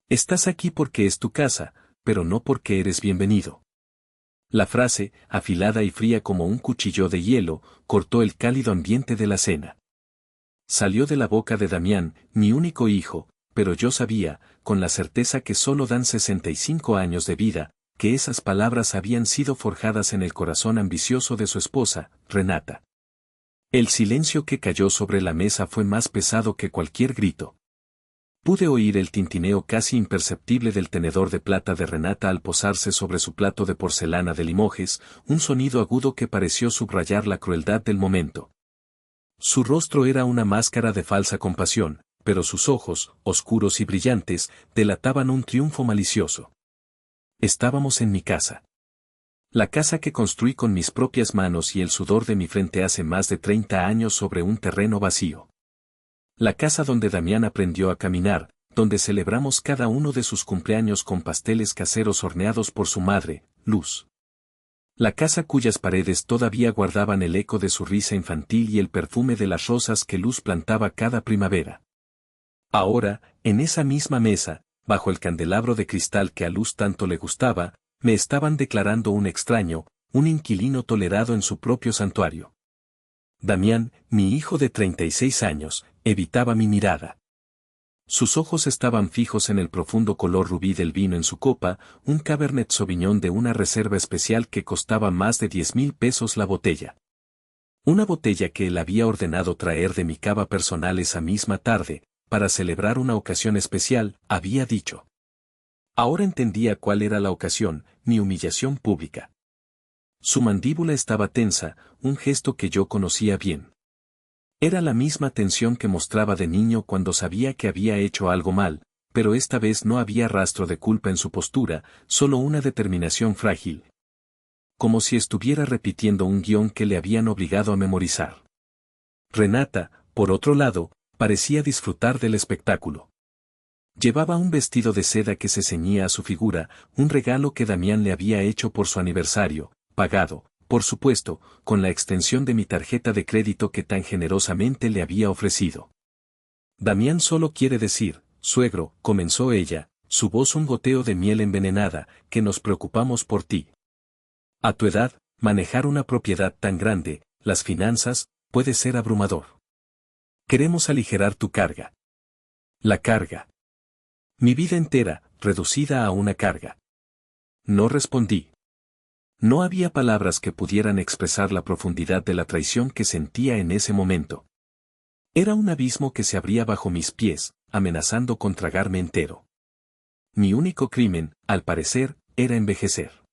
Estás aquí porque es tu casa, pero no porque eres bienvenido. La frase, afilada y fría como un cuchillo de hielo, cortó el cálido ambiente de la cena. Salió de la boca de Damián, mi único hijo, pero yo sabía, con la certeza que solo dan 65 años de vida, que esas palabras habían sido forjadas en el corazón ambicioso de su esposa, Renata. El silencio que cayó sobre la mesa fue más pesado que cualquier grito. Pude oír el tintineo casi imperceptible del tenedor de plata de Renata al posarse sobre su plato de porcelana de Limoges, un sonido agudo que pareció subrayar la crueldad del momento. Su rostro era una máscara de falsa compasión, pero sus ojos, oscuros y brillantes, delataban un triunfo malicioso. Estábamos en mi casa. La casa que construí con mis propias manos y el sudor de mi frente hace más de 30 años sobre un terreno vacío. La casa donde Damián aprendió a caminar, donde celebramos cada uno de sus cumpleaños con pasteles caseros horneados por su madre, Luz. La casa cuyas paredes todavía guardaban el eco de su risa infantil y el perfume de las rosas que Luz plantaba cada primavera. Ahora, en esa misma mesa, bajo el candelabro de cristal que a Luz tanto le gustaba, me estaban declarando un extraño, un inquilino tolerado en su propio santuario. Damián, mi hijo de 36 años, evitaba mi mirada. Sus ojos estaban fijos en el profundo color rubí del vino en su copa, un Cabernet Sauvignon de una reserva especial que costaba más de 10,000 pesos la botella. Una botella que él había ordenado traer de mi cava personal esa misma tarde, para celebrar una ocasión especial, había dicho. Ahora entendía cuál era la ocasión, mi humillación pública. Su mandíbula estaba tensa, un gesto que yo conocía bien. Era la misma tensión que mostraba de niño cuando sabía que había hecho algo mal, pero esta vez no había rastro de culpa en su postura, solo una determinación frágil. Como si estuviera repitiendo un guión que le habían obligado a memorizar. Renata, por otro lado, parecía disfrutar del espectáculo. Llevaba un vestido de seda que se ceñía a su figura, un regalo que Damián le había hecho por su aniversario, pagado, por supuesto, con la extensión de mi tarjeta de crédito que tan generosamente le había ofrecido. Damián solo quiere decir, suegro, comenzó ella, su voz un goteo de miel envenenada, que nos preocupamos por ti. A tu edad, manejar una propiedad tan grande, las finanzas, puede ser abrumador. Queremos aligerar tu carga. La carga. Mi vida entera, reducida a una carga. No respondí. No había palabras que pudieran expresar la profundidad de la traición que sentía en ese momento. Era un abismo que se abría bajo mis pies, amenazando con tragarme entero. Mi único crimen, al parecer, era envejecer.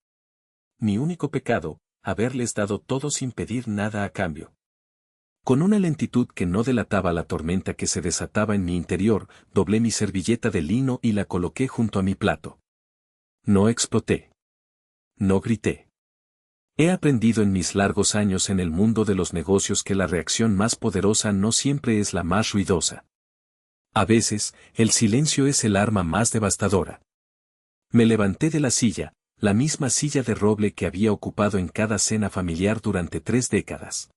Mi único pecado, haberles dado todo sin pedir nada a cambio. Con una lentitud que no delataba la tormenta que se desataba en mi interior, doblé mi servilleta de lino y la coloqué junto a mi plato. No exploté. No grité. He aprendido en mis largos años en el mundo de los negocios que la reacción más poderosa no siempre es la más ruidosa. A veces, el silencio es el arma más devastadora. Me levanté de la silla, la misma silla de roble que había ocupado en cada cena familiar durante 3 décadas.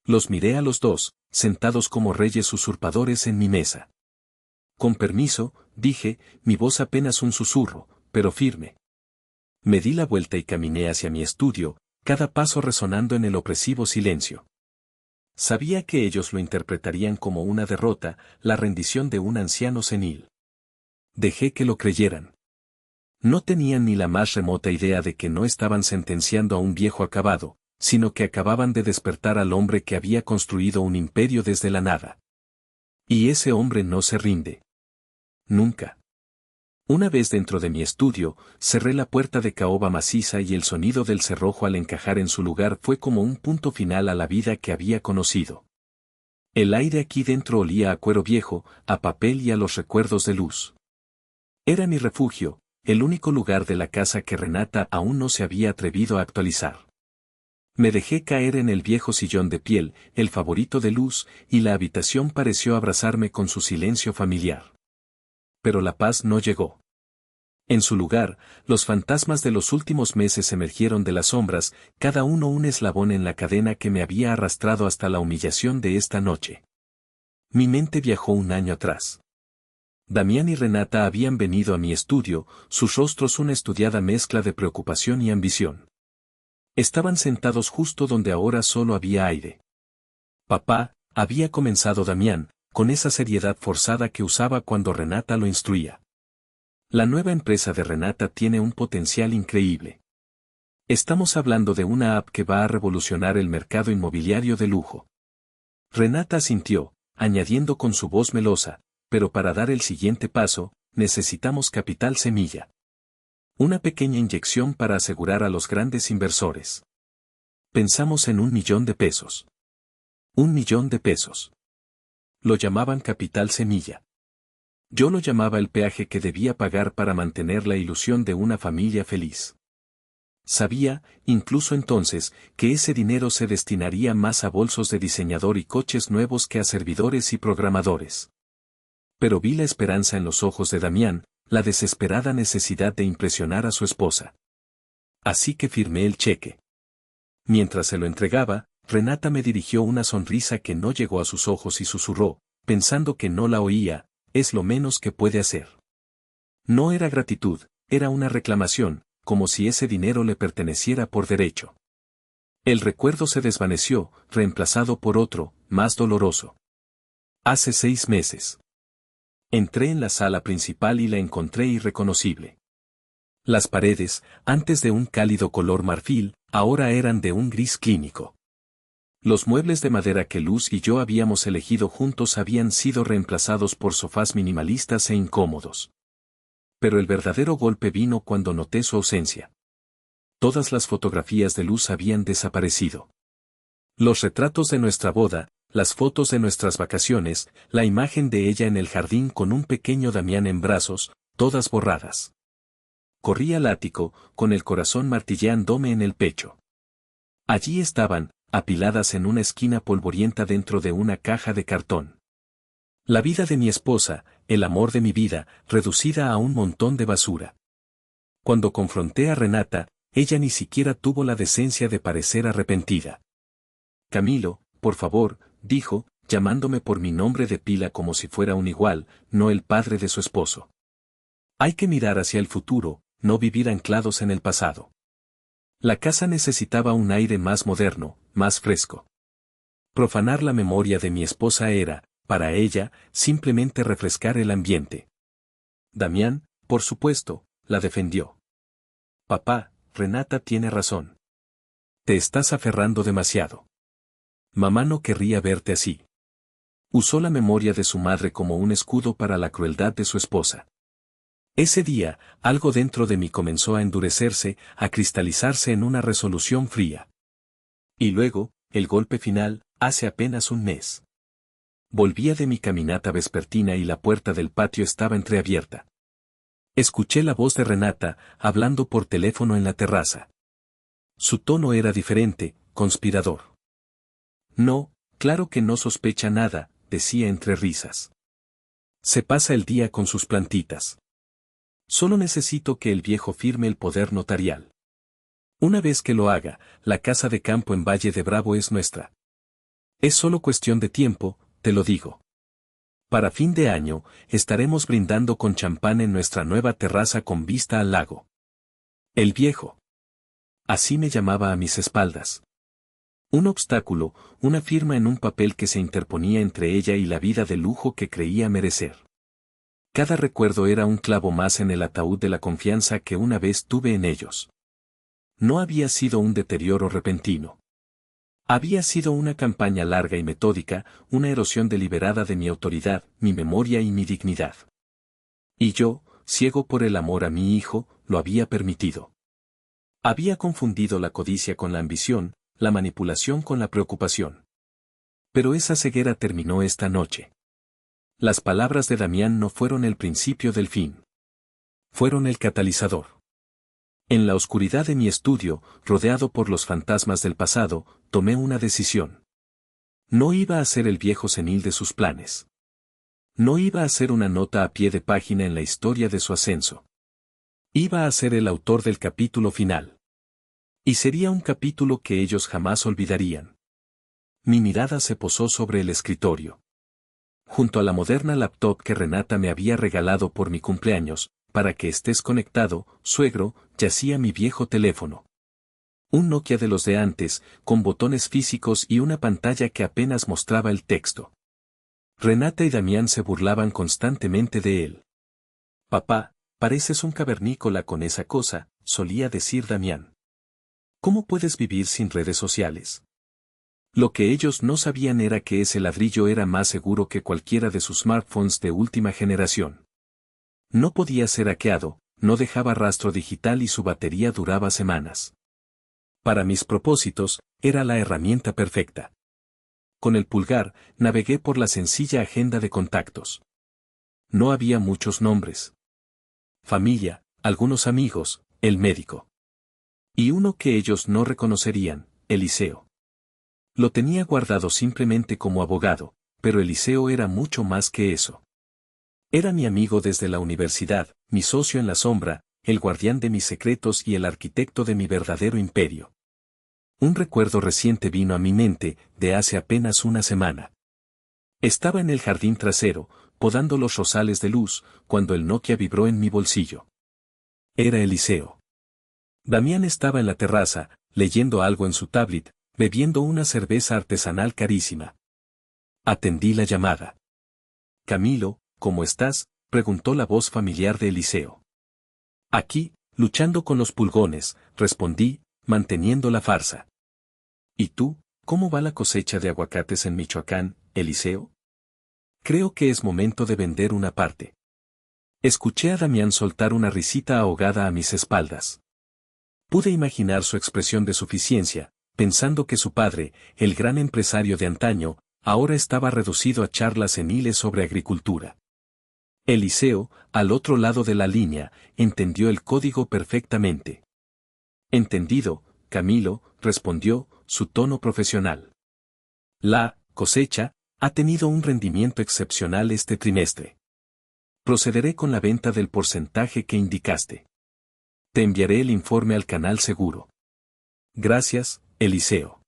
Los miré a los dos, sentados como reyes usurpadores en mi mesa. Con permiso, dije, mi voz apenas un susurro, pero firme. Me di la vuelta y caminé hacia mi estudio, cada paso resonando en el opresivo silencio. Sabía que ellos lo interpretarían como una derrota, la rendición de un anciano senil. Dejé que lo creyeran. No tenían ni la más remota idea de que no estaban sentenciando a un viejo acabado, sino que acababan de despertar al hombre que había construido un imperio desde la nada. Y ese hombre no se rinde. Nunca. Una vez dentro de mi estudio, cerré la puerta de caoba maciza y el sonido del cerrojo al encajar en su lugar fue como un punto final a la vida que había conocido. El aire aquí dentro olía a cuero viejo, a papel y a los recuerdos de Luz. Era mi refugio, el único lugar de la casa que Renata aún no se había atrevido a actualizar. Me dejé caer en el viejo sillón de piel, el favorito de Luz, y la habitación pareció abrazarme con su silencio familiar. Pero la paz no llegó. En su lugar, los fantasmas de los últimos meses emergieron de las sombras, cada uno un eslabón en la cadena que me había arrastrado hasta la humillación de esta noche. Mi mente viajó un año atrás. Damián y Renata habían venido a mi estudio, sus rostros una estudiada mezcla de preocupación y ambición. Estaban sentados justo donde ahora solo había aire. Papá, había comenzado Damián, con esa seriedad forzada que usaba cuando Renata lo instruía. La nueva empresa de Renata tiene un potencial increíble. Estamos hablando de una app que va a revolucionar el mercado inmobiliario de lujo. Renata asintió, añadiendo con su voz melosa, pero para dar el siguiente paso, necesitamos capital semilla. Una pequeña inyección para asegurar a los grandes inversores. Pensamos en 1.000.000 de pesos. 1.000.000 de pesos. Lo llamaban capital semilla. Yo lo llamaba el peaje que debía pagar para mantener la ilusión de una familia feliz. Sabía, incluso entonces, que ese dinero se destinaría más a bolsos de diseñador y coches nuevos que a servidores y programadores. Pero vi la esperanza en los ojos de Damián, la desesperada necesidad de impresionar a su esposa. Así que firmé el cheque. Mientras se lo entregaba, Renata me dirigió una sonrisa que no llegó a sus ojos y susurró, pensando que no la oía, es lo menos que puede hacer. No era gratitud, era una reclamación, como si ese dinero le perteneciera por derecho. El recuerdo se desvaneció, reemplazado por otro, más doloroso. Hace 6 meses. Entré en la sala principal y la encontré irreconocible. Las paredes, antes de un cálido color marfil, ahora eran de un gris clínico. Los muebles de madera que Luz y yo habíamos elegido juntos habían sido reemplazados por sofás minimalistas e incómodos. Pero el verdadero golpe vino cuando noté su ausencia. Todas las fotografías de Luz habían desaparecido. Los retratos de nuestra boda, las fotos de nuestras vacaciones, la imagen de ella en el jardín con un pequeño Damián en brazos, todas borradas. Corrí al ático, con el corazón martilleándome en el pecho. Allí estaban, apiladas en una esquina polvorienta dentro de una caja de cartón. La vida de mi esposa, el amor de mi vida, reducida a un montón de basura. Cuando confronté a Renata, ella ni siquiera tuvo la decencia de parecer arrepentida. Camilo, por favor, dijo, llamándome por mi nombre de pila como si fuera un igual, no el padre de su esposo. Hay que mirar hacia el futuro, no vivir anclados en el pasado. La casa necesitaba un aire más moderno, más fresco. Profanar la memoria de mi esposa era, para ella, simplemente refrescar el ambiente. Damián, por supuesto, la defendió. Papá, Renata tiene razón. Te estás aferrando demasiado. Mamá no querría verte así. Usó la memoria de su madre como un escudo para la crueldad de su esposa. Ese día, algo dentro de mí comenzó a endurecerse, a cristalizarse en una resolución fría. Y luego, el golpe final, hace apenas un mes. Volvía de mi caminata vespertina y la puerta del patio estaba entreabierta. Escuché la voz de Renata, hablando por teléfono en la terraza. Su tono era diferente, conspirador. No, claro que no sospecha nada, decía entre risas. Se pasa el día con sus plantitas. Solo necesito que el viejo firme el poder notarial. Una vez que lo haga, la casa de campo en Valle de Bravo es nuestra. Es solo cuestión de tiempo, te lo digo. Para fin de año, estaremos brindando con champán en nuestra nueva terraza con vista al lago. El viejo. Así me llamaba a mis espaldas. Un obstáculo, una firma en un papel que se interponía entre ella y la vida de lujo que creía merecer. Cada recuerdo era un clavo más en el ataúd de la confianza que una vez tuve en ellos. No había sido un deterioro repentino. Había sido una campaña larga y metódica, una erosión deliberada de mi autoridad, mi memoria y mi dignidad. Y yo, ciego por el amor a mi hijo, lo había permitido. Había confundido la codicia con la ambición, la manipulación con la preocupación. Pero esa ceguera terminó esta noche. Las palabras de Damián no fueron el principio del fin. Fueron el catalizador. En la oscuridad de mi estudio, rodeado por los fantasmas del pasado, tomé una decisión. No iba a ser el viejo senil de sus planes. No iba a ser una nota a pie de página en la historia de su ascenso. Iba a ser el autor del capítulo final. Y sería un capítulo que ellos jamás olvidarían. Mi mirada se posó sobre el escritorio. junto a la moderna laptop que Renata me había regalado por mi cumpleaños, para que estés conectado, suegro, yacía mi viejo teléfono. Un Nokia de los de antes, con botones físicos y una pantalla que apenas mostraba el texto. Renata y Damián se burlaban constantemente de él. Papá, pareces un cavernícola con esa cosa, solía decir Damián. ¿Cómo puedes vivir sin redes sociales? Lo que ellos no sabían era que ese ladrillo era más seguro que cualquiera de sus smartphones de última generación. No podía ser hackeado, no dejaba rastro digital y su batería duraba semanas. Para mis propósitos, era la herramienta perfecta. Con el pulgar, navegué por la sencilla agenda de contactos. No había muchos nombres. Familia, algunos amigos, el médico. Y uno que ellos no reconocerían, Eliseo. Lo tenía guardado simplemente como abogado, pero Eliseo era mucho más que eso. Era mi amigo desde la universidad, mi socio en la sombra, el guardián de mis secretos y el arquitecto de mi verdadero imperio. Un recuerdo reciente vino a mi mente, de hace apenas una semana. Estaba en el jardín trasero, podando los rosales de luz, cuando el Nokia vibró en mi bolsillo. Era Eliseo. Damián estaba en la terraza, leyendo algo en su tablet, bebiendo una cerveza artesanal carísima. Atendí la llamada. Camilo, ¿cómo estás?, preguntó la voz familiar de Eliseo. Aquí, luchando con los pulgones, respondí, manteniendo la farsa. ¿Y tú, cómo va la cosecha de aguacates en Michoacán, Eliseo? Creo que es momento de vender una parte. Escuché a Damián soltar una risita ahogada a mis espaldas. Pude imaginar su expresión de suficiencia, pensando que su padre, el gran empresario de antaño, ahora estaba reducido a charlas seniles sobre agricultura. Eliseo, al otro lado de la línea, entendió el código perfectamente. Entendido, Camilo, respondió, su tono profesional. La cosecha ha tenido un rendimiento excepcional este trimestre. Procederé con la venta del porcentaje que indicaste. Te enviaré el informe al canal seguro. Gracias, Eliseo.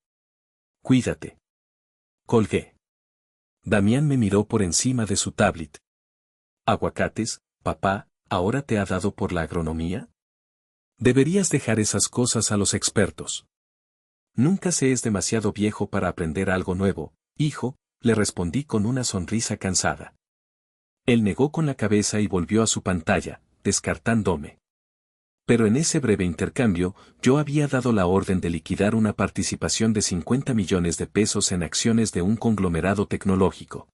Cuídate. Colgué. Damián me miró por encima de su tablet. Aguacates, papá, ¿ahora te ha dado por la agronomía? Deberías dejar esas cosas a los expertos. Nunca se es demasiado viejo para aprender algo nuevo, hijo, le respondí con una sonrisa cansada. Él negó con la cabeza y volvió a su pantalla, descartándome. Pero en ese breve intercambio, yo había dado la orden de liquidar una participación de 50 millones de pesos en acciones de un conglomerado tecnológico.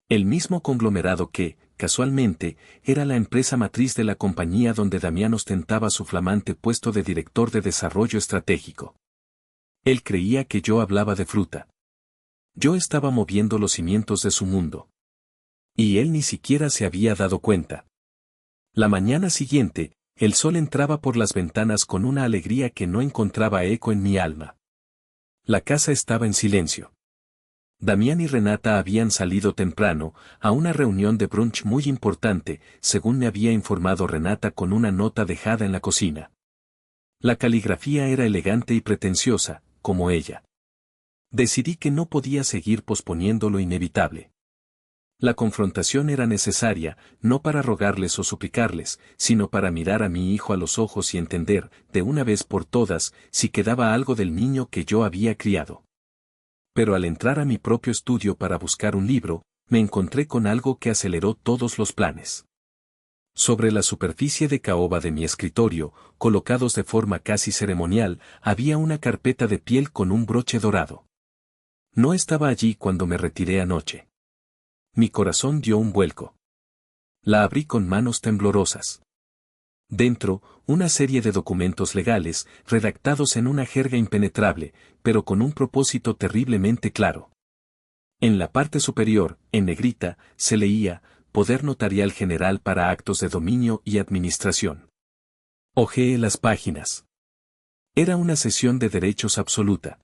El mismo conglomerado que, casualmente, era la empresa matriz de la compañía donde Damián ostentaba su flamante puesto de director de desarrollo estratégico. Él creía que yo hablaba de fruta. Yo estaba moviendo los cimientos de su mundo. Y él ni siquiera se había dado cuenta. La mañana siguiente, el sol entraba por las ventanas con una alegría que no encontraba eco en mi alma. La casa estaba en silencio. Damián y Renata habían salido temprano, a una reunión de brunch muy importante, según me había informado Renata con una nota dejada en la cocina. La caligrafía era elegante y pretenciosa, como ella. Decidí que no podía seguir posponiendo lo inevitable. La confrontación era necesaria, no para rogarles o suplicarles, sino para mirar a mi hijo a los ojos y entender, de una vez por todas, si quedaba algo del niño que yo había criado. Pero al entrar a mi propio estudio para buscar un libro, me encontré con algo que aceleró todos los planes. Sobre la superficie de caoba de mi escritorio, colocados de forma casi ceremonial, había una carpeta de piel con un broche dorado. No estaba allí cuando me retiré anoche. Mi corazón dio un vuelco. La abrí con manos temblorosas. Dentro, una serie de documentos legales, redactados en una jerga impenetrable, pero con un propósito terriblemente claro. En la parte superior, en negrita, se leía, Poder Notarial General para actos de dominio y administración. Hojeé las páginas. Era una cesión de derechos absoluta.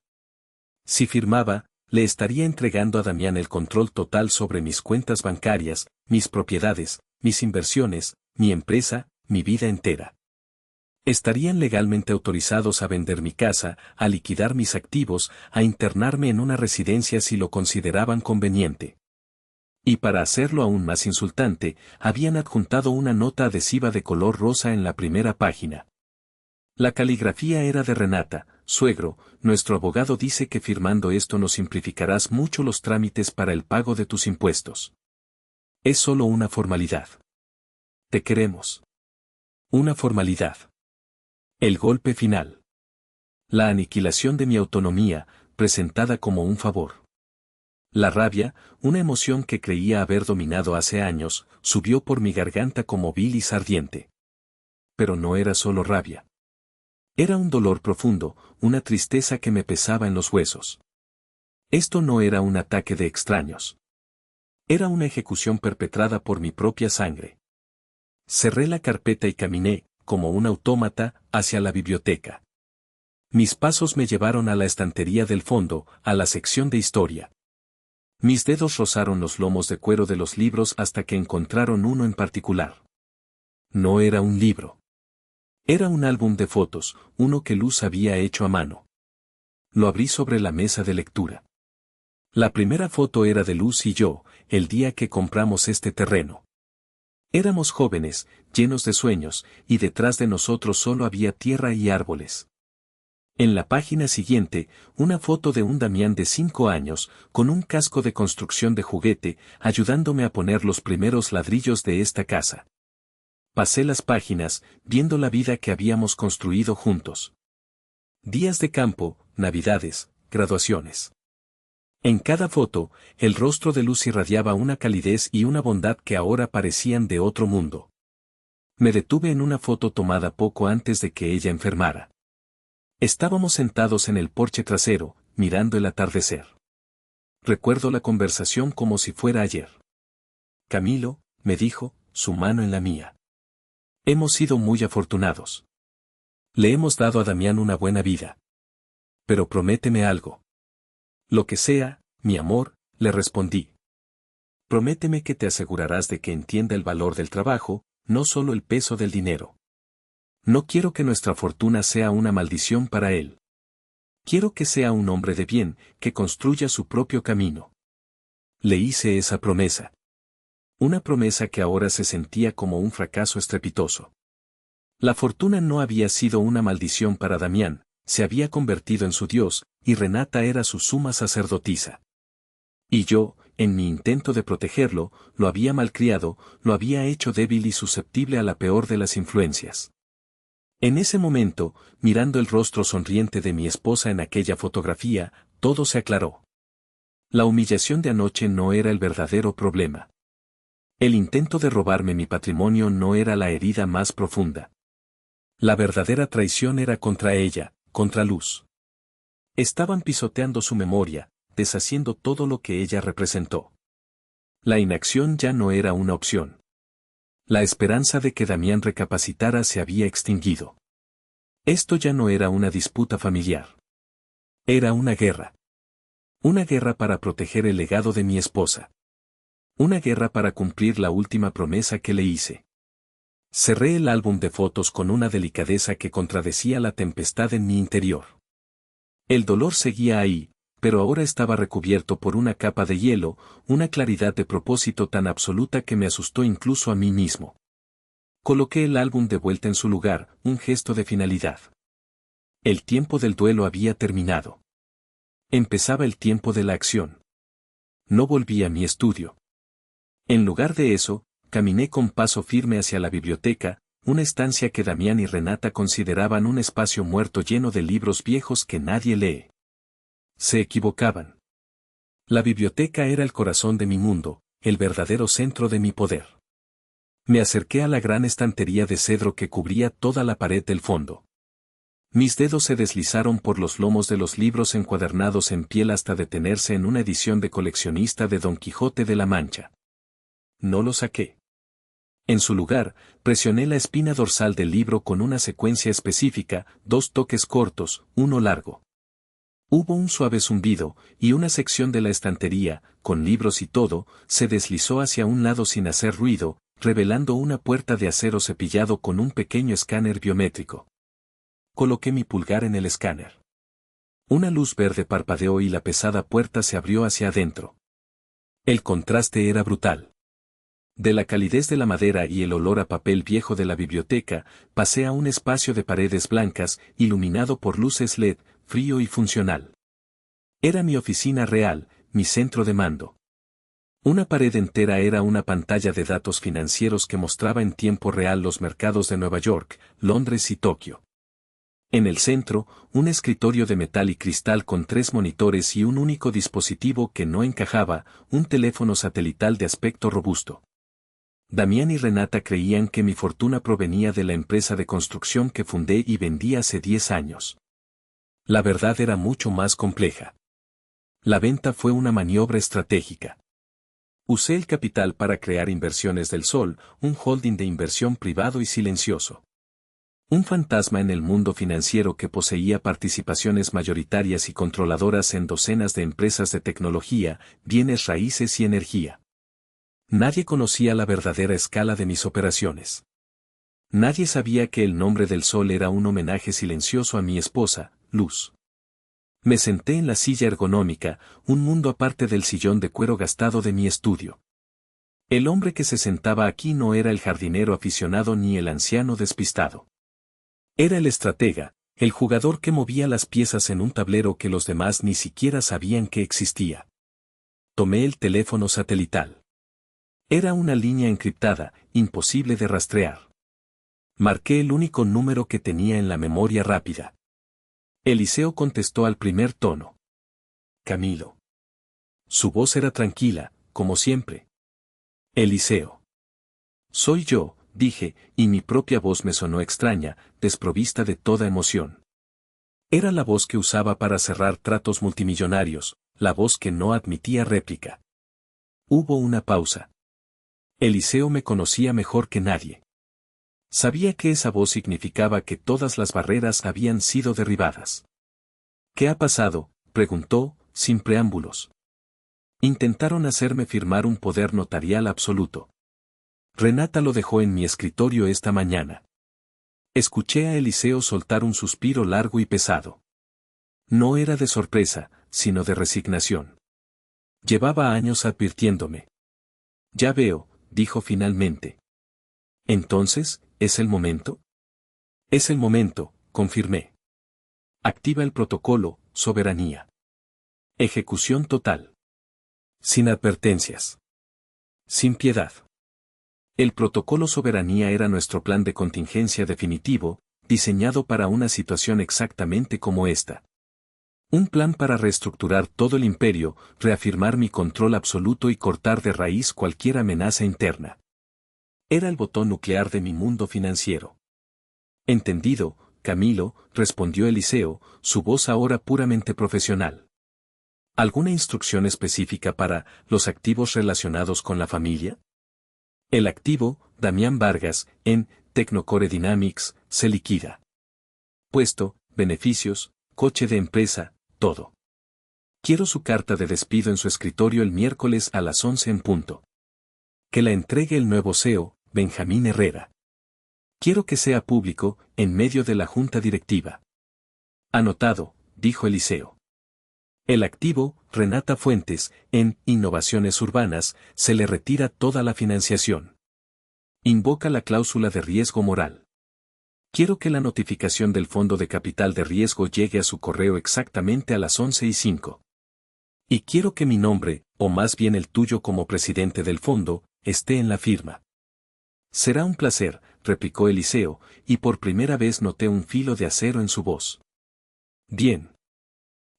Si firmaba, le estaría entregando a Damián el control total sobre mis cuentas bancarias, mis propiedades, mis inversiones, mi empresa, mi vida entera. Estarían legalmente autorizados a vender mi casa, a liquidar mis activos, a internarme en una residencia si lo consideraban conveniente. Y para hacerlo aún más insultante, habían adjuntado una nota adhesiva de color rosa en la primera página. La caligrafía era de Renata: suegro, nuestro abogado dice que firmando esto nos simplificarás mucho los trámites para el pago de tus impuestos. Es solo una formalidad. Te queremos. Una formalidad. El golpe final. La aniquilación de mi autonomía, presentada como un favor. La rabia, una emoción que creía haber dominado hace años, subió por mi garganta como bilis ardiente. Pero no era solo rabia. Era un dolor profundo, una tristeza que me pesaba en los huesos. Esto no era un ataque de extraños. Era una ejecución perpetrada por mi propia sangre. Cerré la carpeta y caminé, como un autómata, hacia la biblioteca. Mis pasos me llevaron a la estantería del fondo, a la sección de historia. Mis dedos rozaron los lomos de cuero de los libros hasta que encontraron uno en particular. No era un libro. Era un álbum de fotos, uno que Luz había hecho a mano. Lo abrí sobre la mesa de lectura. La primera foto era de Luz y yo, el día que compramos este terreno. Éramos jóvenes, llenos de sueños, y detrás de nosotros solo había tierra y árboles. En la página siguiente, una foto de un Damián de 5 años, con un casco de construcción de juguete, ayudándome a poner los primeros ladrillos de esta casa. Pasé las páginas, viendo la vida que habíamos construido juntos. Días de campo, navidades, graduaciones. En cada foto, el rostro de Luz irradiaba una calidez y una bondad que ahora parecían de otro mundo. Me detuve en una foto tomada poco antes de que ella enfermara. Estábamos sentados en el porche trasero, mirando el atardecer. Recuerdo la conversación como si fuera ayer. Camilo, me dijo, su mano en la mía. Hemos sido muy afortunados. Le hemos dado a Damián una buena vida. Pero prométeme algo. Lo que sea, mi amor, le respondí. Prométeme que te asegurarás de que entienda el valor del trabajo, no solo el peso del dinero. No quiero que nuestra fortuna sea una maldición para él. Quiero que sea un hombre de bien, que construya su propio camino. Le hice esa promesa. Una promesa que ahora se sentía como un fracaso estrepitoso. La fortuna no había sido una maldición para Damián, se había convertido en su Dios, y Renata era su suma sacerdotisa. Y yo, en mi intento de protegerlo, lo había malcriado, lo había hecho débil y susceptible a la peor de las influencias. En ese momento, mirando el rostro sonriente de mi esposa en aquella fotografía, todo se aclaró. La humillación de anoche no era el verdadero problema. El intento de robarme mi patrimonio no era la herida más profunda. La verdadera traición era contra ella, contra Luz. Estaban pisoteando su memoria, deshaciendo todo lo que ella representó. La inacción ya no era una opción. La esperanza de que Damián recapacitara se había extinguido. Esto ya no era una disputa familiar. Era una guerra. Una guerra para proteger el legado de mi esposa. Una guerra para cumplir la última promesa que le hice. Cerré el álbum de fotos con una delicadeza que contradecía la tempestad en mi interior. El dolor seguía ahí, pero ahora estaba recubierto por una capa de hielo, una claridad de propósito tan absoluta que me asustó incluso a mí mismo. Coloqué el álbum de vuelta en su lugar, un gesto de finalidad. El tiempo del duelo había terminado. Empezaba el tiempo de la acción. No volví a mi estudio. En lugar de eso, caminé con paso firme hacia la biblioteca, una estancia que Damián y Renata consideraban un espacio muerto lleno de libros viejos que nadie lee. Se equivocaban. La biblioteca era el corazón de mi mundo, el verdadero centro de mi poder. Me acerqué a la gran estantería de cedro que cubría toda la pared del fondo. Mis dedos se deslizaron por los lomos de los libros encuadernados en piel hasta detenerse en una edición de coleccionista de Don Quijote de la Mancha. No lo saqué. En su lugar, presioné la espina dorsal del libro con una secuencia específica, 2 toques cortos, uno largo. Hubo un suave zumbido, y una sección de la estantería, con libros y todo, se deslizó hacia un lado sin hacer ruido, revelando una puerta de acero cepillado con un pequeño escáner biométrico. Coloqué mi pulgar en el escáner. Una luz verde parpadeó y la pesada puerta se abrió hacia adentro. El contraste era brutal. De la calidez de la madera y el olor a papel viejo de la biblioteca, pasé a un espacio de paredes blancas, iluminado por luces LED, frío y funcional. Era mi oficina real, mi centro de mando. Una pared entera era una pantalla de datos financieros que mostraba en tiempo real los mercados de Nueva York, Londres y Tokio. En el centro, un escritorio de metal y cristal con 3 monitores y un único dispositivo que no encajaba, un teléfono satelital de aspecto robusto. Damián y Renata creían que mi fortuna provenía de la empresa de construcción que fundé y vendí hace 10 años. La verdad era mucho más compleja. La venta fue una maniobra estratégica. Usé el capital para crear Inversiones del Sol, un holding de inversión privado y silencioso. Un fantasma en el mundo financiero que poseía participaciones mayoritarias y controladoras en docenas de empresas de tecnología, bienes raíces y energía. Nadie conocía la verdadera escala de mis operaciones. Nadie sabía que el nombre del Sol era un homenaje silencioso a mi esposa, Luz. Me senté en la silla ergonómica, un mundo aparte del sillón de cuero gastado de mi estudio. El hombre que se sentaba aquí no era el jardinero aficionado ni el anciano despistado. Era el estratega, el jugador que movía las piezas en un tablero que los demás ni siquiera sabían que existía. Tomé el teléfono satelital. Era una línea encriptada, imposible de rastrear. Marqué el único número que tenía en la memoria rápida. Eliseo contestó al primer tono. Camilo. Su voz era tranquila, como siempre. Eliseo. Soy yo, dije, y mi propia voz me sonó extraña, desprovista de toda emoción. Era la voz que usaba para cerrar tratos multimillonarios, la voz que no admitía réplica. Hubo una pausa. Eliseo me conocía mejor que nadie. Sabía que esa voz significaba que todas las barreras habían sido derribadas. ¿Qué ha pasado?, preguntó, sin preámbulos. Intentaron hacerme firmar un poder notarial absoluto. Renata lo dejó en mi escritorio esta mañana. Escuché a Eliseo soltar un suspiro largo y pesado. No era de sorpresa, sino de resignación. Llevaba años advirtiéndome. Ya veo, dijo finalmente. Entonces, ¿es el momento? Es el momento, confirmé. Activa el protocolo, soberanía. Ejecución total. Sin advertencias. Sin piedad. El protocolo soberanía era nuestro plan de contingencia definitivo, diseñado para una situación exactamente como esta. Un plan para reestructurar todo el imperio, reafirmar mi control absoluto y cortar de raíz cualquier amenaza interna. Era el botón nuclear de mi mundo financiero. Entendido, Camilo, respondió Eliseo, su voz ahora puramente profesional. ¿Alguna instrucción específica para los activos relacionados con la familia? El activo, Damián Vargas, en Technocore Dynamics, se liquida. Puesto, beneficios, coche de empresa, todo. Quiero su carta de despido en su escritorio el miércoles a las 11 en punto. Que la entregue el nuevo CEO, Benjamín Herrera. Quiero que sea público, en medio de la junta directiva. Anotado, dijo Eliseo. El activo, Renata Fuentes, en Innovaciones Urbanas, se le retira toda la financiación. Invoca la cláusula de riesgo moral. Quiero que la notificación del Fondo de Capital de Riesgo llegue a su correo exactamente a las 11:05. Y quiero que mi nombre, o más bien el tuyo como presidente del fondo, esté en la firma. Será un placer, replicó Eliseo, y por primera vez noté un filo de acero en su voz. Bien.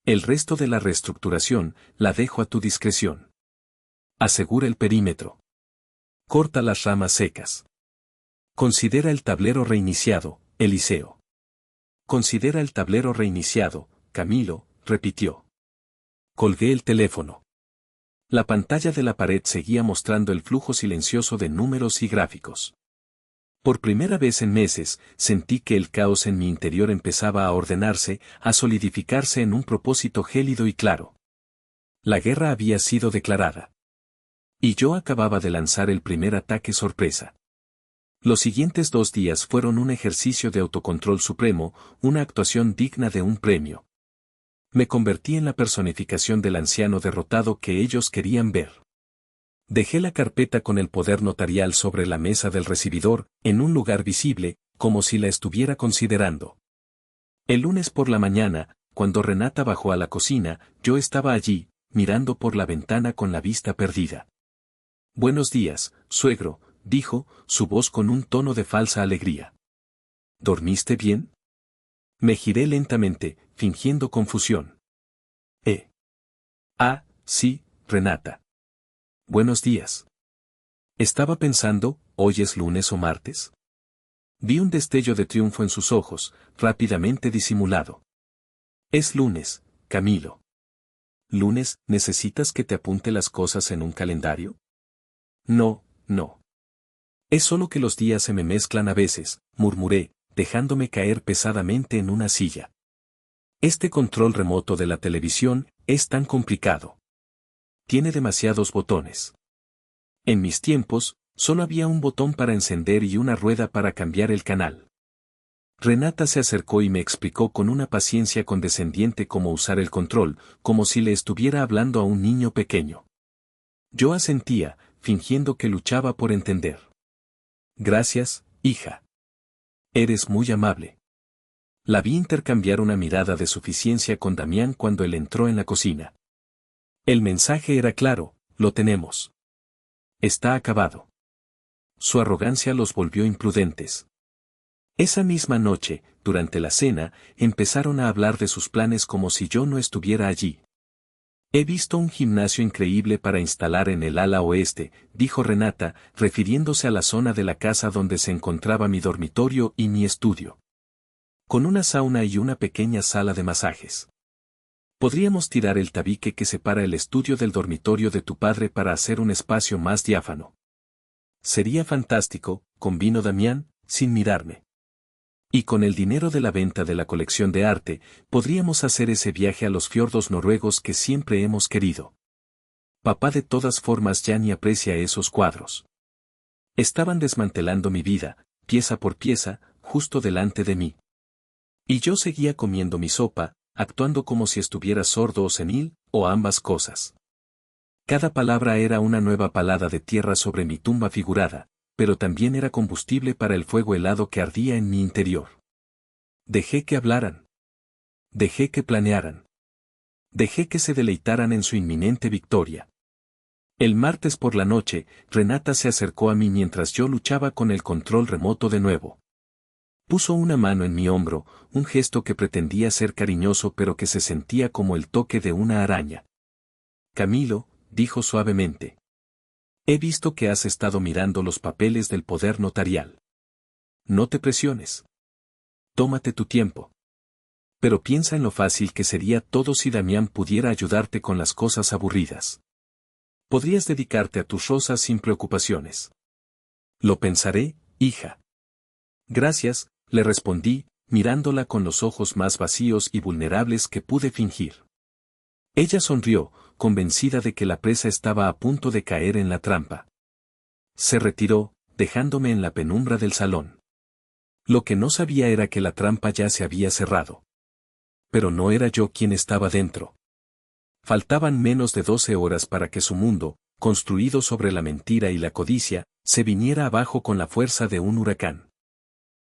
El resto de la reestructuración, la dejo a tu discreción. Asegura el perímetro. Corta las ramas secas. Considera el tablero reiniciado, Eliseo. Considera el tablero reiniciado, Camilo, repitió. Colgué el teléfono. La pantalla de la pared seguía mostrando el flujo silencioso de números y gráficos. Por primera vez en meses, sentí que el caos en mi interior empezaba a ordenarse, a solidificarse en un propósito gélido y claro. La guerra había sido declarada. Y yo acababa de lanzar el primer ataque sorpresa. Los siguientes 2 días fueron un ejercicio de autocontrol supremo, una actuación digna de un premio. Me convertí en la personificación del anciano derrotado que ellos querían ver. Dejé la carpeta con el poder notarial sobre la mesa del recibidor, en un lugar visible, como si la estuviera considerando. El lunes por la mañana, cuando Renata bajó a la cocina, yo estaba allí, mirando por la ventana con la vista perdida. «Buenos días, suegro», dijo, su voz con un tono de falsa alegría. «¿Dormiste bien?». Me giré lentamente, fingiendo confusión. «Ah, sí, Renata. Buenos días». Estaba pensando, ¿hoy es lunes o martes? Vi un destello de triunfo en sus ojos, rápidamente disimulado. «Es lunes, Camilo». «¿Lunes, necesitas que te apunte las cosas en un calendario?». «No, no. Es solo que los días se me mezclan a veces», murmuré, dejándome caer pesadamente en una silla. Este control remoto de la televisión es tan complicado. Tiene demasiados botones. En mis tiempos, solo había un botón para encender y una rueda para cambiar el canal. Renata se acercó y me explicó con una paciencia condescendiente cómo usar el control, como si le estuviera hablando a un niño pequeño. Yo asentía, fingiendo que luchaba por entender. «Gracias, hija. Eres muy amable». La vi intercambiar una mirada de suficiencia con Damián cuando él entró en la cocina. El mensaje era claro: lo tenemos. Está acabado. Su arrogancia los volvió imprudentes. Esa misma noche, durante la cena, empezaron a hablar de sus planes como si yo no estuviera allí. «He visto un gimnasio increíble para instalar en el ala oeste», dijo Renata, refiriéndose a la zona de la casa donde se encontraba mi dormitorio y mi estudio. «Con una sauna y una pequeña sala de masajes. Podríamos tirar el tabique que separa el estudio del dormitorio de tu padre para hacer un espacio más diáfano». «Sería fantástico», convino Damián, sin mirarme. «Y con el dinero de la venta de la colección de arte, podríamos hacer ese viaje a los fiordos noruegos que siempre hemos querido». Papá de todas formas ya ni aprecia esos cuadros. Estaban desmantelando mi vida, pieza por pieza, justo delante de mí. Y yo seguía comiendo mi sopa, actuando como si estuviera sordo o senil, o ambas cosas. Cada palabra era una nueva palada de tierra sobre mi tumba figurada, pero también era combustible para el fuego helado que ardía en mi interior. Dejé que hablaran. Dejé que planearan. Dejé que se deleitaran en su inminente victoria. El martes por la noche, Renata se acercó a mí mientras yo luchaba con el control remoto de nuevo. Puso una mano en mi hombro, un gesto que pretendía ser cariñoso pero que se sentía como el toque de una araña. «Camilo», dijo suavemente. «He visto que has estado mirando los papeles del poder notarial. No te presiones. Tómate tu tiempo. Pero piensa en lo fácil que sería todo si Damián pudiera ayudarte con las cosas aburridas. Podrías dedicarte a tus rosas sin preocupaciones». «Lo pensaré, hija». «Gracias», le respondí, mirándola con los ojos más vacíos y vulnerables que pude fingir. Ella sonrió, convencida de que la presa estaba a punto de caer en la trampa. Se retiró, dejándome en la penumbra del salón. Lo que no sabía era que la trampa ya se había cerrado. Pero no era yo quien estaba dentro. Faltaban menos de 12 horas para que su mundo, construido sobre la mentira y la codicia, se viniera abajo con la fuerza de un huracán.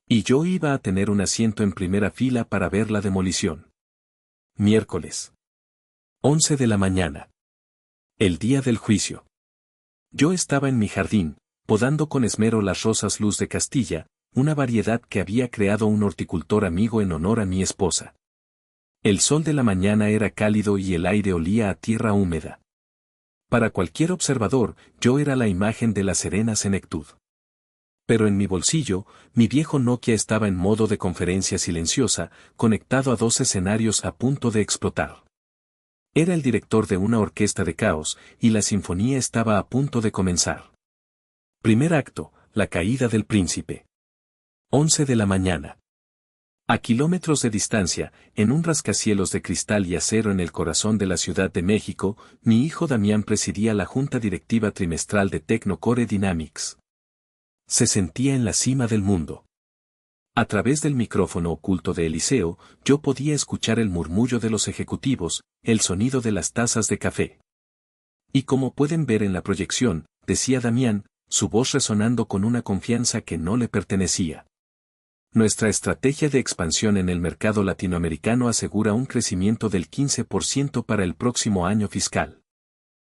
Y yo iba a tener un asiento en primera fila para ver la demolición. Miércoles. 11 de la mañana. El día del juicio. Yo estaba en mi jardín, podando con esmero las rosas Luz de Castilla, una variedad que había creado un horticultor amigo en honor a mi esposa. El sol de la mañana era cálido y el aire olía a tierra húmeda. Para cualquier observador, yo era la imagen de la serena senectud. Pero en mi bolsillo, mi viejo Nokia estaba en modo de conferencia silenciosa, conectado a 2 escenarios a punto de explotar. Era el director de una orquesta de caos, y la sinfonía estaba a punto de comenzar. Primer acto, la caída del príncipe. 11 de la mañana. A kilómetros de distancia, en un rascacielos de cristal y acero en el corazón de la Ciudad de México, mi hijo Damián presidía la junta directiva trimestral de Tecnocore Dynamics. Se sentía en la cima del mundo. A través del micrófono oculto de Eliseo, yo podía escuchar el murmullo de los ejecutivos, el sonido de las tazas de café. Y como pueden ver en la proyección, decía Damián, su voz resonando con una confianza que no le pertenecía. Nuestra estrategia de expansión en el mercado latinoamericano asegura un crecimiento del 15% para el próximo año fiscal.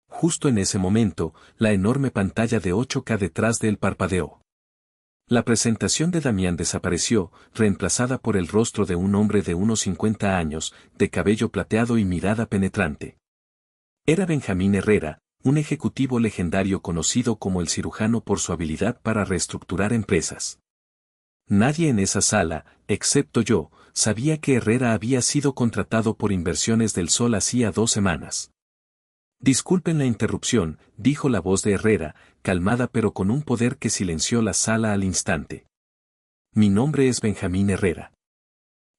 Justo en ese momento, la enorme pantalla de 8K detrás de él parpadeó. La presentación de Damián desapareció, reemplazada por el rostro de un hombre de unos 50 años, de cabello plateado y mirada penetrante. Era Benjamín Herrera, un ejecutivo legendario conocido como el cirujano por su habilidad para reestructurar empresas. Nadie en esa sala, excepto yo, sabía que Herrera había sido contratado por Inversiones del Sol hacía 2 semanas. Disculpen la interrupción, dijo la voz de Herrera, calmada pero con un poder que silenció la sala al instante. Mi nombre es Benjamín Herrera.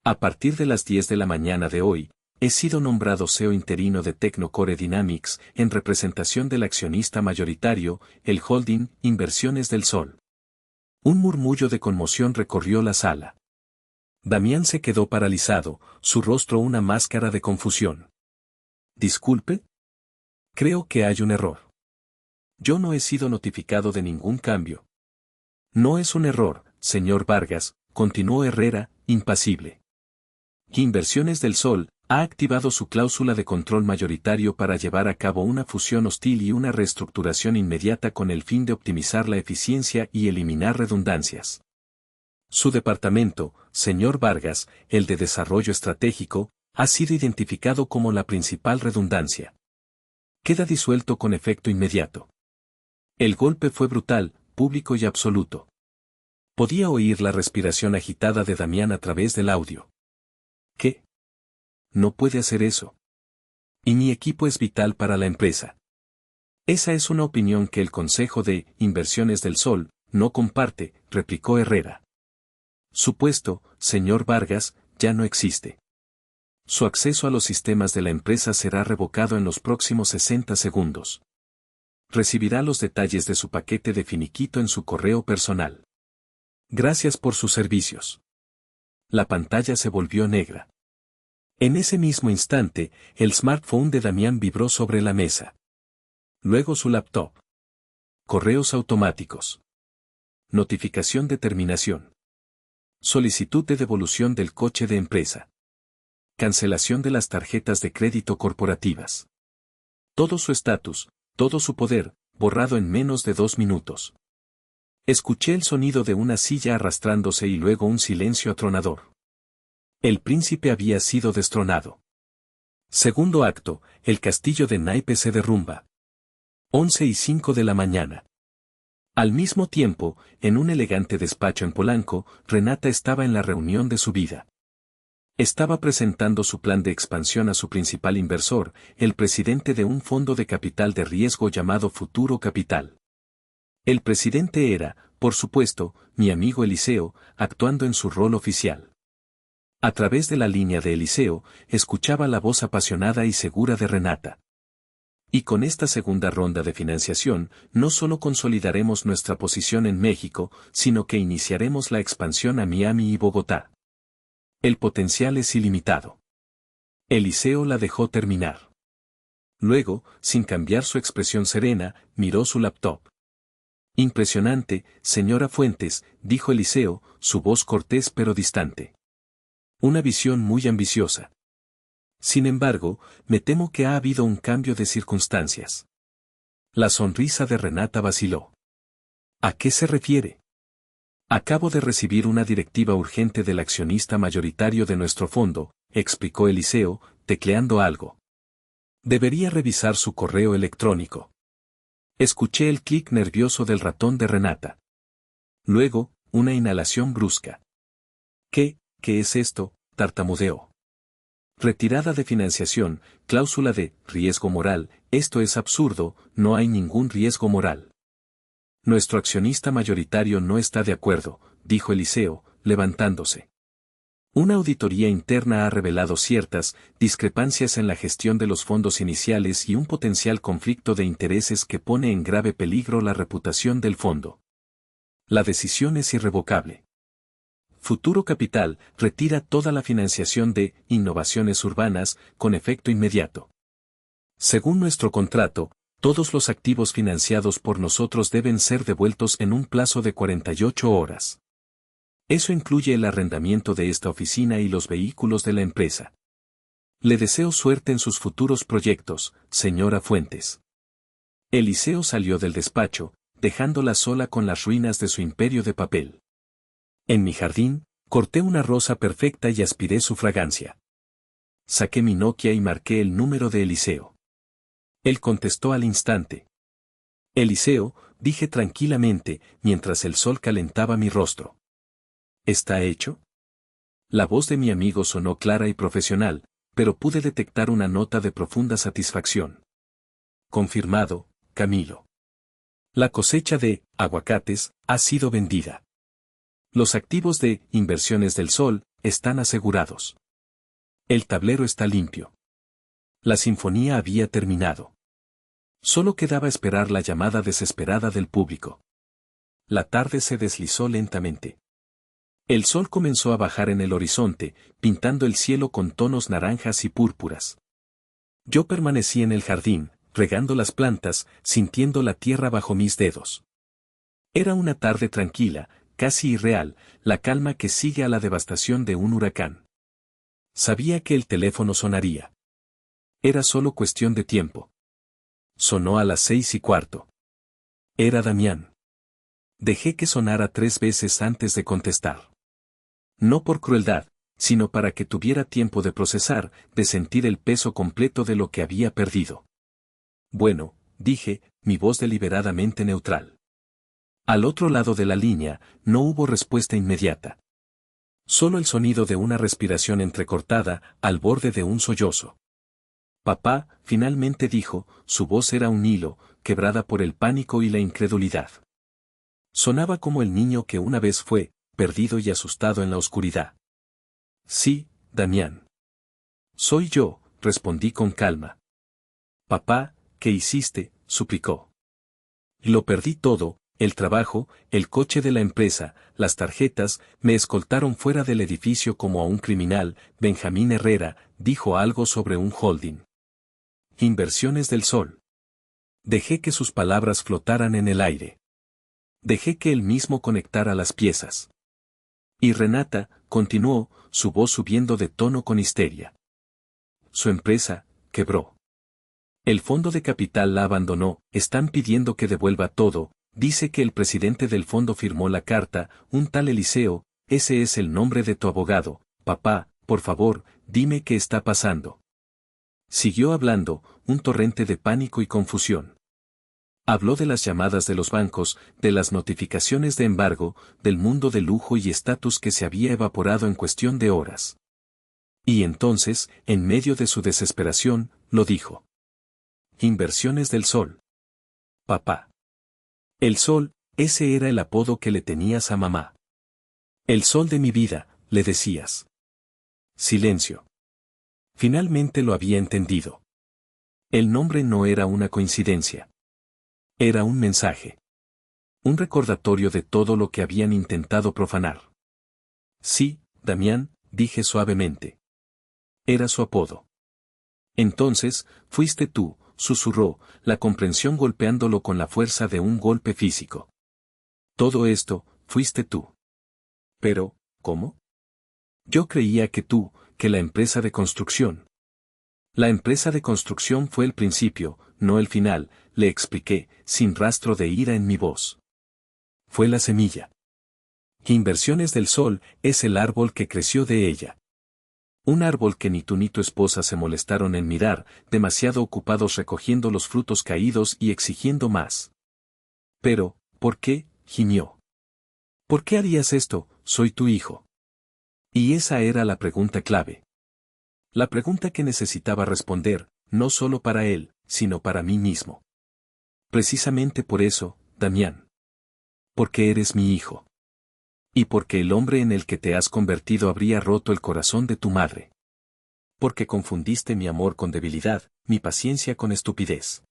A partir de las 10 de la mañana de hoy, he sido nombrado CEO interino de Tecnocore Dynamics en representación del accionista mayoritario, el holding Inversiones del Sol. Un murmullo de conmoción recorrió la sala. Damián se quedó paralizado, su rostro una máscara de confusión. ¿Disculpe? Creo que hay un error. Yo no he sido notificado de ningún cambio. No es un error, señor Vargas, continuó Herrera, impasible. Inversiones del Sol ha activado su cláusula de control mayoritario para llevar a cabo una fusión hostil y una reestructuración inmediata con el fin de optimizar la eficiencia y eliminar redundancias. Su departamento, señor Vargas, el de Desarrollo Estratégico, ha sido identificado como la principal redundancia. Queda disuelto con efecto inmediato. El golpe fue brutal, público y absoluto. Podía oír la respiración agitada de Damián a través del audio. ¿Qué? No puede hacer eso. Y mi equipo es vital para la empresa. Esa es una opinión que el Consejo de Inversiones del Sol no comparte, replicó Herrera. Su puesto, señor Vargas, ya no existe. Su acceso a los sistemas de la empresa será revocado en los próximos 60 segundos. Recibirá los detalles de su paquete de finiquito en su correo personal. Gracias por sus servicios. La pantalla se volvió negra. En ese mismo instante, el smartphone de Damián vibró sobre la mesa. Luego su laptop. Correos automáticos. Notificación de terminación. Solicitud de devolución del coche de empresa. Cancelación de las tarjetas de crédito corporativas. Todo su estatus, todo su poder, borrado en menos de 2 minutos. Escuché el sonido de una silla arrastrándose y luego un silencio atronador. El príncipe había sido destronado. Segundo acto, el castillo de naipes se derrumba. 11:05 de la mañana. Al mismo tiempo, en un elegante despacho en Polanco, Renata estaba en la reunión de su vida. Estaba presentando su plan de expansión a su principal inversor, el presidente de un fondo de capital de riesgo llamado Futuro Capital. El presidente era, por supuesto, mi amigo Eliseo, actuando en su rol oficial. A través de la línea de Eliseo, escuchaba la voz apasionada y segura de Renata. Y con esta segunda ronda de financiación, no solo consolidaremos nuestra posición en México, sino que iniciaremos la expansión a Miami y Bogotá. El potencial es ilimitado. Eliseo la dejó terminar. Luego, sin cambiar su expresión serena, miró su laptop. Impresionante, señora Fuentes, dijo Eliseo, su voz cortés pero distante. Una visión muy ambiciosa. Sin embargo, me temo que ha habido un cambio de circunstancias. La sonrisa de Renata vaciló. ¿A qué se refiere? Acabo de recibir una directiva urgente del accionista mayoritario de nuestro fondo, explicó Eliseo, tecleando algo. Debería revisar su correo electrónico. Escuché el clic nervioso del ratón de Renata. Luego, una inhalación brusca. ¿Qué es esto?, tartamudeó. Retirada de financiación, cláusula de riesgo moral, esto es absurdo, no hay ningún riesgo moral. Nuestro accionista mayoritario no está de acuerdo, dijo Eliseo, levantándose. Una auditoría interna ha revelado ciertas discrepancias en la gestión de los fondos iniciales y un potencial conflicto de intereses que pone en grave peligro la reputación del fondo. La decisión es irrevocable. Futuro Capital retira toda la financiación de innovaciones urbanas con efecto inmediato. Según nuestro contrato, Todos los activos financiados por nosotros deben ser devueltos en un plazo de 48 horas. Eso incluye el arrendamiento de esta oficina y los vehículos de la empresa. Le deseo suerte en sus futuros proyectos, señora Fuentes. Eliseo salió del despacho, dejándola sola con las ruinas de su imperio de papel. En mi jardín, corté una rosa perfecta y aspiré su fragancia. Saqué mi Nokia y marqué el número de Eliseo. Él contestó al instante. Eliseo, dije tranquilamente, mientras el sol calentaba mi rostro. ¿Está hecho? La voz de mi amigo sonó clara y profesional, pero pude detectar una nota de profunda satisfacción. Confirmado, Camilo. La cosecha de aguacates ha sido vendida. Los activos de Inversiones del Sol están asegurados. El tablero está limpio. La sinfonía había terminado. Solo quedaba esperar la llamada desesperada del público. La tarde se deslizó lentamente. El sol comenzó a bajar en el horizonte, pintando el cielo con tonos naranjas y púrpuras. Yo permanecí en el jardín, regando las plantas, sintiendo la tierra bajo mis dedos. Era una tarde tranquila, casi irreal, la calma que sigue a la devastación de un huracán. Sabía que el teléfono sonaría. Era solo cuestión de tiempo. Sonó a las 6:15. Era Damián. Dejé que sonara 3 veces antes de contestar. No por crueldad, sino para que tuviera tiempo de procesar, de sentir el peso completo de lo que había perdido. Bueno, dije, mi voz deliberadamente neutral. Al otro lado de la línea, no hubo respuesta inmediata. Solo el sonido de una respiración entrecortada, al borde de un sollozo. Papá, finalmente dijo, su voz era un hilo, quebrada por el pánico y la incredulidad. Sonaba como el niño que una vez fue, perdido y asustado en la oscuridad. Sí, Damián. Soy yo, respondí con calma. Papá, ¿qué hiciste?, suplicó. Lo perdí todo, el trabajo, el coche de la empresa, las tarjetas, me escoltaron fuera del edificio como a un criminal. Benjamín Herrera dijo algo sobre un holding. Inversiones del Sol. Dejé que sus palabras flotaran en el aire. Dejé que él mismo conectara las piezas. Y Renata, continuó, su voz subiendo de tono con histeria. Su empresa, quebró. El fondo de capital la abandonó, están pidiendo que devuelva todo, dice que el presidente del fondo firmó la carta, un tal Eliseo, ese es el nombre de tu abogado, papá, por favor, dime qué está pasando. Siguió hablando, un torrente de pánico y confusión. Habló de las llamadas de los bancos, de las notificaciones de embargo, del mundo de lujo y estatus que se había evaporado en cuestión de horas. Y entonces, en medio de su desesperación, lo dijo. Inversiones del Sol. Papá. El Sol, ese era el apodo que le tenías a mamá. El sol de mi vida, le decías. Silencio. Finalmente lo había entendido. El nombre no era una coincidencia. Era un mensaje. Un recordatorio de todo lo que habían intentado profanar. Sí, Damián, dije suavemente. Era su apodo. Entonces, fuiste tú, susurró, la comprensión golpeándolo con la fuerza de un golpe físico. Todo esto, fuiste tú. Pero, ¿cómo? Yo creía que tú, que la empresa de construcción. La empresa de construcción fue el principio, no el final, le expliqué, sin rastro de ira en mi voz. Fue la semilla. Inversiones del Sol es el árbol que creció de ella. Un árbol que ni tú ni tu esposa se molestaron en mirar, demasiado ocupados recogiendo los frutos caídos y exigiendo más. Pero, ¿por qué?, gimió. ¿Por qué harías esto? Soy tu hijo. Y esa era la pregunta clave. La pregunta que necesitaba responder, no solo para él, sino para mí mismo. Precisamente por eso, Damián. Porque eres mi hijo. Y porque el hombre en el que te has convertido habría roto el corazón de tu madre. Porque confundiste mi amor con debilidad, mi paciencia con estupidez.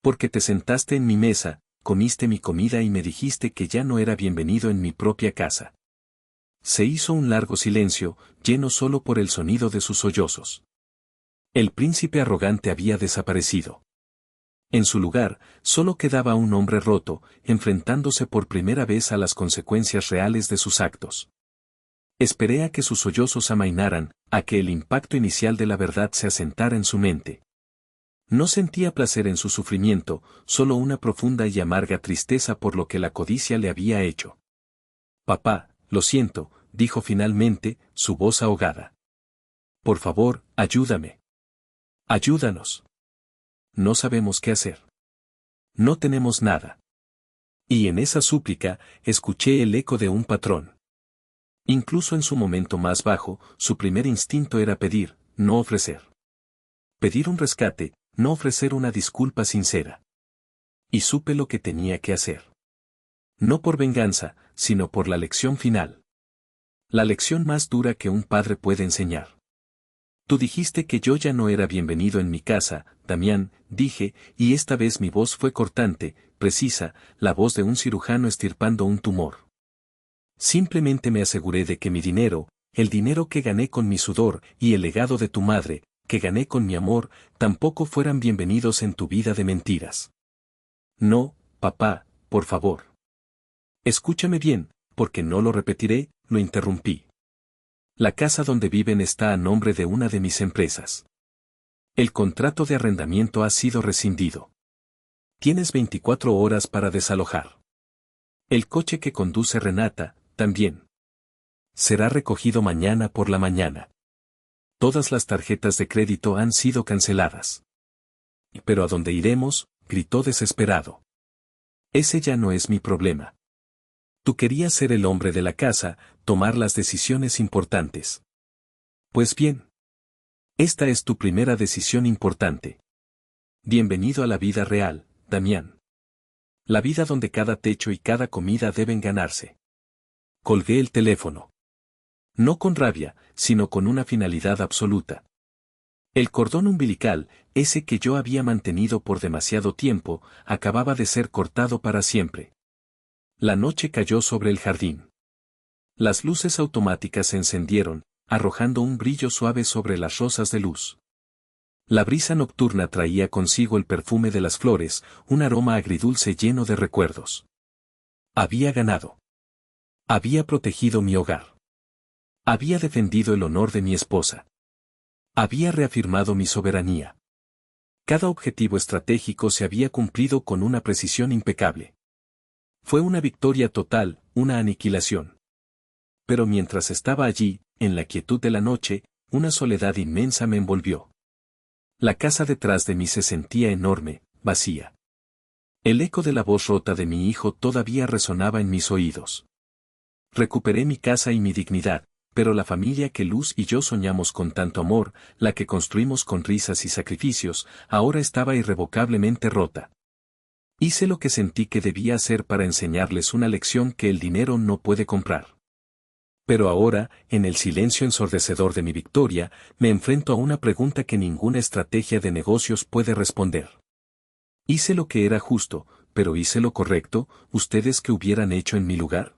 Porque te sentaste en mi mesa, comiste mi comida y me dijiste que ya no era bienvenido en mi propia casa. Se hizo un largo silencio, lleno solo por el sonido de sus sollozos. El príncipe arrogante había desaparecido. En su lugar, solo quedaba un hombre roto, enfrentándose por primera vez a las consecuencias reales de sus actos. Esperé a que sus sollozos amainaran, a que el impacto inicial de la verdad se asentara en su mente. No sentía placer en su sufrimiento, solo una profunda y amarga tristeza por lo que la codicia le había hecho. Papá, lo siento, dijo finalmente, su voz ahogada. Por favor, ayúdame. Ayúdanos. No sabemos qué hacer. No tenemos nada. Y en esa súplica, escuché el eco de un patrón. Incluso en su momento más bajo, su primer instinto era pedir, no ofrecer. Pedir un rescate, no ofrecer una disculpa sincera. Y supe lo que tenía que hacer. No por venganza, sino por la lección final. La lección más dura que un padre puede enseñar. Tú dijiste que yo ya no era bienvenido en mi casa, Damián, dije, y esta vez mi voz fue cortante, precisa, la voz de un cirujano estirpando un tumor. Simplemente me aseguré de que mi dinero, el dinero que gané con mi sudor, y el legado de tu madre, que gané con mi amor, tampoco fueran bienvenidos en tu vida de mentiras. No, papá, por favor. Escúchame bien, porque no lo repetiré, lo interrumpí. La casa donde viven está a nombre de una de mis empresas. El contrato de arrendamiento ha sido rescindido. Tienes 24 horas para desalojar. El coche que conduce Renata, también. Será recogido mañana por la mañana. Todas las tarjetas de crédito han sido canceladas. Pero ¿a dónde iremos?, gritó desesperado. Ese ya no es mi problema. Tú querías ser el hombre de la casa, tomar las decisiones importantes. Pues bien. Esta es tu primera decisión importante. Bienvenido a la vida real, Damián. La vida donde cada techo y cada comida deben ganarse. Colgué el teléfono. No con rabia, sino con una finalidad absoluta. El cordón umbilical, ese que yo había mantenido por demasiado tiempo, acababa de ser cortado para siempre. La noche cayó sobre el jardín. Las luces automáticas se encendieron, arrojando un brillo suave sobre las rosas de luz. La brisa nocturna traía consigo el perfume de las flores, un aroma agridulce lleno de recuerdos. Había ganado. Había protegido mi hogar. Había defendido el honor de mi esposa. Había reafirmado mi soberanía. Cada objetivo estratégico se había cumplido con una precisión impecable. Fue una victoria total, una aniquilación. Pero mientras estaba allí, en la quietud de la noche, una soledad inmensa me envolvió. La casa detrás de mí se sentía enorme, vacía. El eco de la voz rota de mi hijo todavía resonaba en mis oídos. Recuperé mi casa y mi dignidad, pero la familia que Luz y yo soñamos con tanto amor, la que construimos con risas y sacrificios, ahora estaba irrevocablemente rota. Hice lo que sentí que debía hacer para enseñarles una lección que el dinero no puede comprar. Pero ahora, en el silencio ensordecedor de mi victoria, me enfrento a una pregunta que ninguna estrategia de negocios puede responder. Hice lo que era justo, pero hice lo correcto, ¿ustedes qué hubieran hecho en mi lugar?